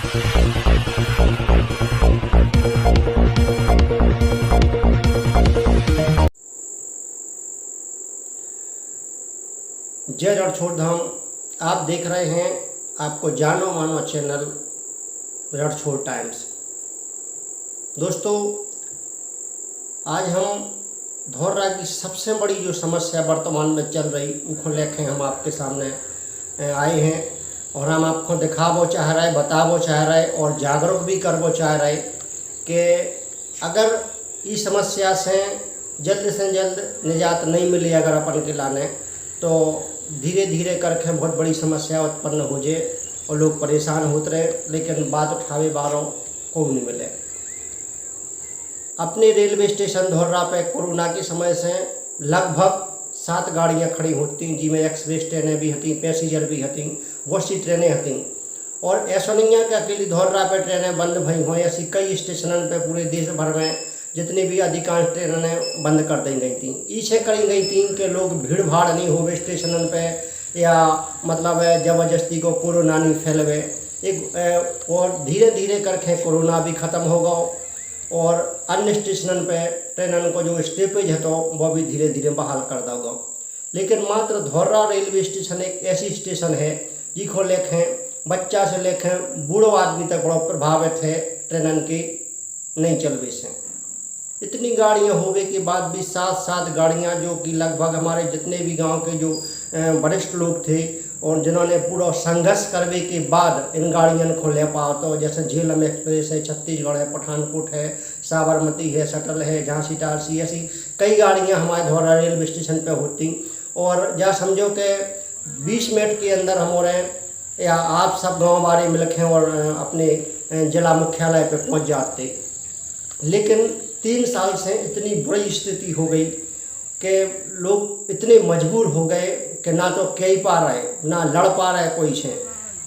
जय रणछोड़ धाम। आप देख रहे हैं आपको जानो मानो चैनल रणछोड़ टाइम्स। दोस्तों, आज हम धौर्रा की सबसे बड़ी जो समस्या वर्तमान में चल रही उसको लेके हम आपके सामने आए हैं और हम आपको दिखावो चाह रहे, बतावो चाह रहे और जागरूक भी करवो चाह रहे कि अगर इस समस्या से जल्द निजात नहीं मिली अगर अपन के लाने तो धीरे धीरे करके बहुत बड़ी समस्या उत्पन्न हो जाए और लोग परेशान होते रहे, लेकिन बात उठावे बारों को नहीं मिले। अपने रेलवे स्टेशन धौर्रा पे कोरोना के समय से लगभग 7 गाड़ियाँ खड़ी होती जिसमें एक्सप्रेस ट्रेनें भी हती, पैसेंजर भी हती, बहुत सी ट्रेनें हती। और ऐसा नहीं है कि अकेली धौर्रा पे ट्रेनें बंद भई हों, ऐसी कई स्टेशनों पे पूरे देश भर में जितनी भी अधिकांश ट्रेनें बंद कर दी गई थी। इसे करी गई थी कि लोग भीड़ भाड़ नहीं होवे स्टेशनों पे या मतलब ज़बरदस्ती को कोरोना नहीं फैलवे एक, और धीरे धीरे करके कोरोना भी ख़त्म होगा और अन्य स्टेशनों पे ट्रेनों को जो स्टॉपेज है तो वह भी धीरे धीरे बहाल कर दोगा। लेकिन मात्र धौर्रा रेलवे स्टेशन एक ऐसी स्टेशन है जिसको लेखें बच्चा से लेखें बूढ़ो आदमी तक बड़ा प्रभावित है ट्रेनों की नहीं चलवे से। इतनी गाड़ियाँ होने के बाद भी 7 गाड़ियाँ जो कि लगभग हमारे जितने भी गांव के जो वरिष्ठ लोग थे और जिन्होंने पूरा संघर्ष करने के बाद इन गाड़ियों को ले पाओ, तो जैसे झेलम एक्सप्रेस है, छत्तीसगढ़ है, पठानकोट है, साबरमती है, शटल है, झांसी टारसी, ऐसी कई गाड़ियाँ हमारे धौर्रा रेलवे स्टेशन पर होती। और या समझो कि 20 मिनट के अंदर हमारे या आप सब गाँव वाले मिलके और अपने जिला मुख्यालय पर पहुँच जाते। लेकिन 3 साल से इतनी बुरी स्थिति हो गई कि लोग इतने मजबूर हो गए कि ना तो कह पा रहे, ना लड़ पा रहे कोई से,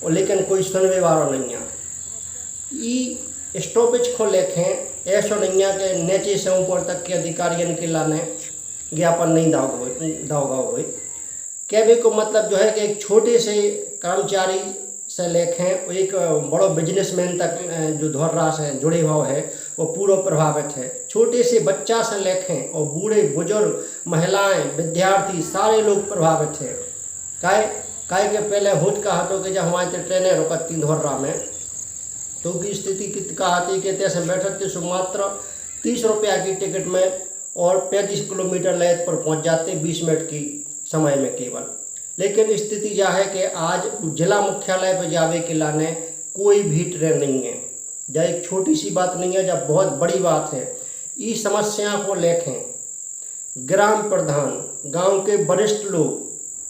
और लेकिन कोई सुनने वाला नहीं है। ये स्टॉपेज को लेखें ऐसा नहीं है कि नीचे से ऊपर तक के अधिकारियों के लाने ज्ञापन नहीं दाओगा हुए। कहने को मतलब जो है कि एक छोटे से कर्मचारी से लेखें एक बड़ो बिजनेसमैन तक जो धौर्रा से जुड़े हुआ है वो पूरा प्रभावित है। छोटे से बच्चा से लेखें और बूढ़े बुजुर्ग, महिलाएं, विद्यार्थी सारे लोग प्रभावित हैं। काहे के पहले होत कहा तो कि जब हमारे ट्रेनें रुकती धौर्रा में तो की स्थिति कहती कि तैसे बैठते सो मात्र 30 रुपया की टिकट में और 35 किलोमीटर लैत पर पहुँच जाते 20 मिनट की समय में केवल। लेकिन स्थिति यह है कि आज जिला मुख्यालय पर जावे के लाने कोई भी ट्रेन नहीं है। जब एक छोटी सी बात नहीं है, जब बहुत बड़ी बात है। इस समस्या को लेखें ग्राम प्रधान, गांव के वरिष्ठ लोग,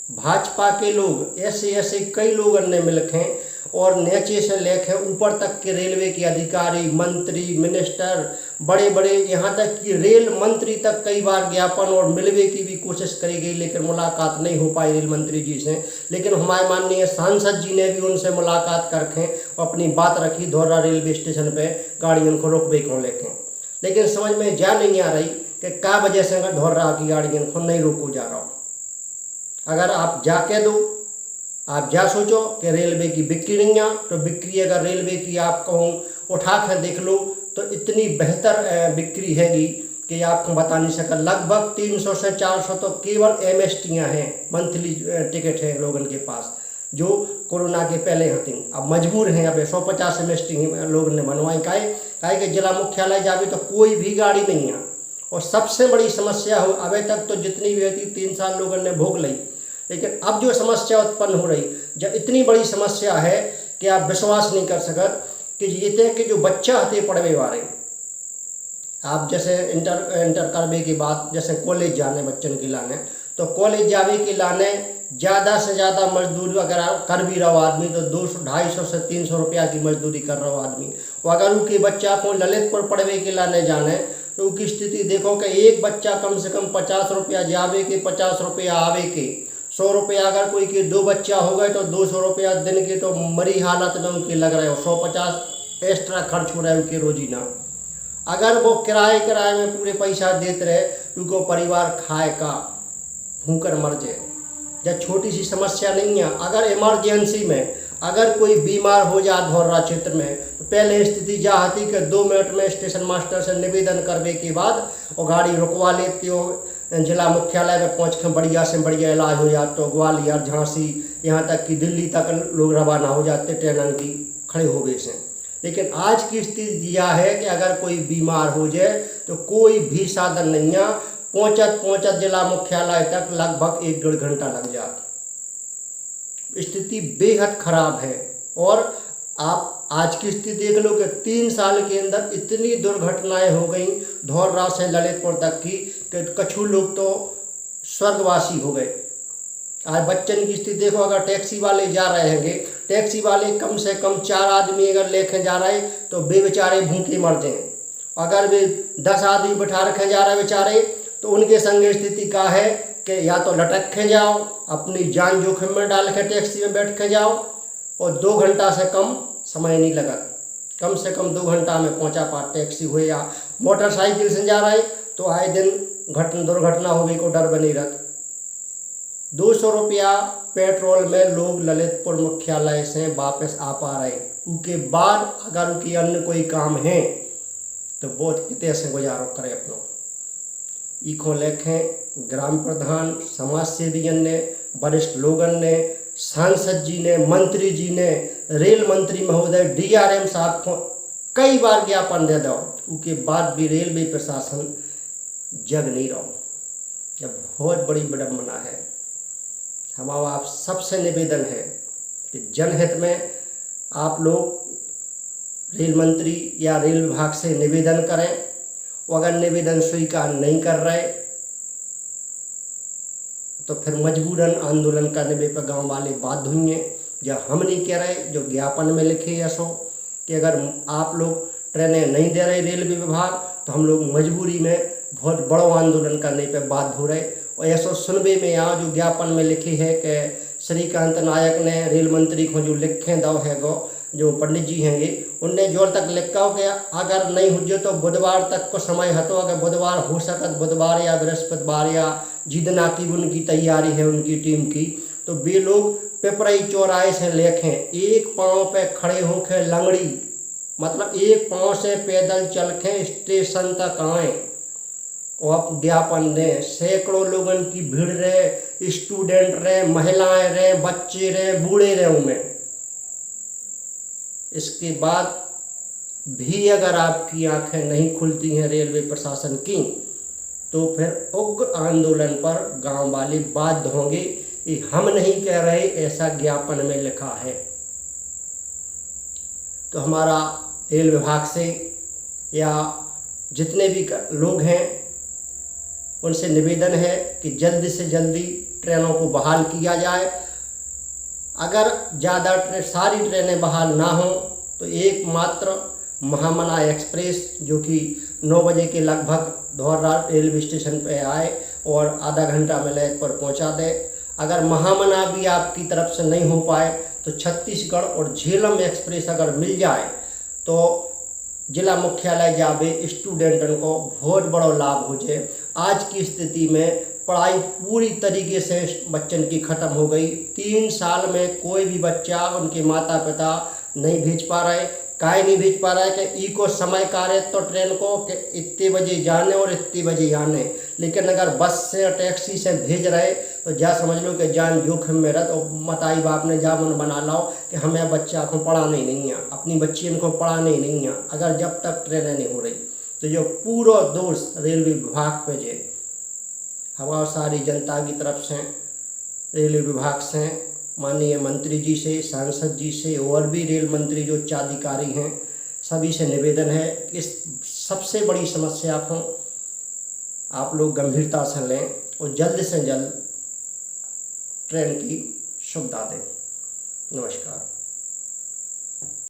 भाजपा के लोग, ऐसे कई लोगों ने मिलकर और नीचे से लेकर ऊपर तक के रेलवे के अधिकारी, मंत्री, मिनिस्टर, बड़े बड़े यहाँ तक कि रेल मंत्री तक कई बार ज्ञापन और मिलवे की भी कोशिश करी गई, लेकिन मुलाकात नहीं हो पाई रेल मंत्री जी से। लेकिन हमारे माननीय सांसद जी ने भी उनसे मुलाकात करके अपनी बात रखी धौर्रा रेलवे स्टेशन पे गाड़ियों को रोकवे को लेके। लेकिन समझ में जा नहीं आ रही कि क्या वजह से अगर धौर्रा की गाड़ियों को नहीं रोको जा रहा। अगर आप जाके दो, आप जा सोचो कि रेलवे की बिक्री नहीं है तो बिक्री अगर रेलवे की आप कहूँ उठा कर देख लो तो इतनी बेहतर बिक्री हैगी कि आपको बता नहीं सका। लगभग 300 से 400 तो केवल MSTयाँ हैं, मंथली टिकट है लोगों के पास जो कोरोना के पहले होती। अब मजबूर हैं, अब 150 MST लोगों ने बनवाई। काहे कि जिला मुख्यालय जावे तो कोई भी गाड़ी नहीं है। और सबसे बड़ी समस्या हो अभी तक तो जितनी भी थी 3 साल लोगों ने भोग ली, लेकिन अब जो समस्या उत्पन्न हो रही, जब इतनी बड़ी समस्या है कि आप विश्वास नहीं कर सकते कि ये थे कि जो बच्चा हते पढ़वे वाले, आप जैसे इंटर करने के बाद जैसे कॉलेज जाने बच्चन के लाने, तो कॉलेज जावे के लाने ज़्यादा से ज़्यादा मजदूरी अगर कर भी रहा आदमी तो 200, 250 से 300 रुपया की मजदूरी कर रहा आदमी। और अगर उनके बच्चा को ललितपुर पढ़वे के लाने जाने तो उनकी स्थिति देखो कि एक बच्चा कम से कम 50 रुपया जावे के, 50 रुपया आवे के, 100 रुपया अगर कोई के 2 बच्चा हो गए तो 200 रुपया दिन के तो मरी हालत में उनके लग रहे हो। 150 एक्स्ट्रा खर्च हो रहा है उनके रोजीना। अगर वो किराए में पूरे पैसा देते रहे तो उनको परिवार खाए का भूखकर मर जाए। जब छोटी सी समस्या नहीं है, अगर इमरजेंसी में अगर कोई बीमार हो जाए धौर्रा क्षेत्र में तो पहले स्थिति जा हती कि 2 मिनट में स्टेशन मास्टर से निवेदन करने के बाद वो गाड़ी रुकवा लेती हो, जिला मुख्यालय में पहुँच के बढ़िया से बढ़िया इलाज हो जाता। तो ग्वालियर, झांसी, यहाँ तक कि दिल्ली तक लोग रवाना हो जाते ट्रेन की खड़े हो गए से। लेकिन आज की स्थिति यह है कि अगर कोई बीमार हो जाए तो कोई भी साधन नहीं है, पहुँचत जिला मुख्यालय तक लगभग 1-1.5 घंटा लग जाता। स्थिति बेहद खराब है। और आप आज की स्थिति देख लो कि 3 साल के अंदर इतनी दुर्घटनाएं हो गई धौर्रा से ललितपुर तक की कि कछु लोग तो स्वर्गवासी हो गए। आज बच्चन की स्थिति देखो, अगर टैक्सी वाले जा रहे हैं, टैक्सी वाले कम से कम 4 आदमी अगर लेके जा रहे तो वे बेचारे भूखे मर जाएं। अगर वे 10 आदमी बैठा रखे जा रहे बेचारे तो उनके संग स्थिति का है कि या तो लटक के जाओ, अपनी जान जोखिम में डाल के टैक्सी में बैठ के जाओ, और 2 घंटा से कम समय नहीं लगा। कम से कम 2 घंटा में पहुंचा पा टैक्सी हुए या मोटरसाइकिल से जा रहे तो आए दिन दुर्घटना होने को डर बनी रहता। 200 रुपया पेट्रोल में लोग ललितपुर मुख्यालय से वापस आ पा रहे। उसके बाद अगर उनकी अन्य कोई काम है तो बहुत कितने से गुजारो करे अपनों। इको लेखें ग्राम प्रधान, समाज सेवियन ने, वरिष्ठ लोगन ने, सांसद जी ने, मंत्री जी ने, रेल मंत्री महोदय, DRM साहब को कई बार ज्ञापन दे दो, उसके बाद भी रेलवे प्रशासन जग नहीं रहो। यह बहुत बड़ी विडम्बना है। हमारा आप सबसे निवेदन है कि जनहित में आप लोग रेल मंत्री या रेल विभाग से निवेदन करें। और अगर निवेदन स्वीकार नहीं कर रहे तो फिर मजबूरन आंदोलन करने पर गांव वाले बाध्य हुए। जो हम नहीं कह रहे, जो ज्ञापन में लिखे ऐसो कि अगर आप लोग ट्रेनें नहीं दे रहे रेलवे विभाग तो हम लोग मजबूरी में बहुत बड़ा आंदोलन करने पर बाध्य हो रहे। और ऐसा सुनबे में यहाँ जो ज्ञापन में लिखी है कि श्रीकांत नायक ने रेल मंत्री को जो लिखे दो है गो जो पंडित जी हैंगे उनने जोर तक लिखा हो कि अगर नहीं हो तो बुधवार तक को समय हतो, अगर बुधवार हो सकत बुधवार या बृहस्पतिवार या जितना की उनकी तैयारी है उनकी टीम की, तो वे लोग पिपराई चौराहे से लेखें एक पाँव पे खड़े होकर लंगड़ी, मतलब एक पाँव से पैदल चल के स्टेशन तक आए और ज्ञापन दें। सैकड़ों लोगों की भीड़ रहे, स्टूडेंट रहे, महिलाएं रहे, बच्चे रहे, बूढ़े रहे उनमें। इसके बाद भी अगर आपकी आंखें नहीं खुलती हैं रेलवे प्रशासन की तो फिर उग्र आंदोलन पर गांव वाले बाध्य होंगे। ये हम नहीं कह रहे, ऐसा ज्ञापन में लिखा है। तो हमारा रेल विभाग से या जितने भी लोग हैं उनसे निवेदन है कि जल्दी से जल्दी ट्रेनों को बहाल किया जाए। अगर ज़्यादा सारी ट्रेनें बहाल ना हो तो एकमात्र महामना एक्सप्रेस जो कि 9 बजे के लगभग धौर्रा रेलवे स्टेशन पे आए और आधा घंटा में ललितपुर पहुंचा दे। अगर महामना भी आपकी तरफ से नहीं हो पाए तो छत्तीसगढ़ और झेलम एक्सप्रेस अगर मिल जाए तो जिला मुख्यालय जावे स्टूडेंटन को बहुत बड़ा लाभ हो जाए। आज की स्थिति में पढ़ाई पूरी तरीके से बच्चन की ख़त्म हो गई। 3 साल में कोई भी बच्चा उनके माता पिता नहीं भेज पा रहे। काहे नहीं भेज पा रहा है कि को समय कार्य तो ट्रेन को कि इतने बजे जाने और इतने बजे आने, लेकिन अगर बस से टैक्सी से भेज रहे तो जा समझ लो कि जान जोखिम में रह। तो माताई बाप ने जा मन बना लाओ कि हमें बच्चा को पढ़ाने नहीं है, अपनी बच्ची को पढ़ाने नहीं है अगर जब तक ट्रेनें नहीं हो रही। तो जो पूरा दोष रेलवे विभाग पे जे हमारा सारी जनता की तरफ से रेलवे विभाग से माननीय मंत्री जी से, सांसद जी से और भी रेल मंत्री जो उच्चाधिकारी हैं सभी से निवेदन है इस सबसे बड़ी समस्या को आप लोग गंभीरता से लें और जल्द से जल्द ट्रेन की सुविधा दें। नमस्कार।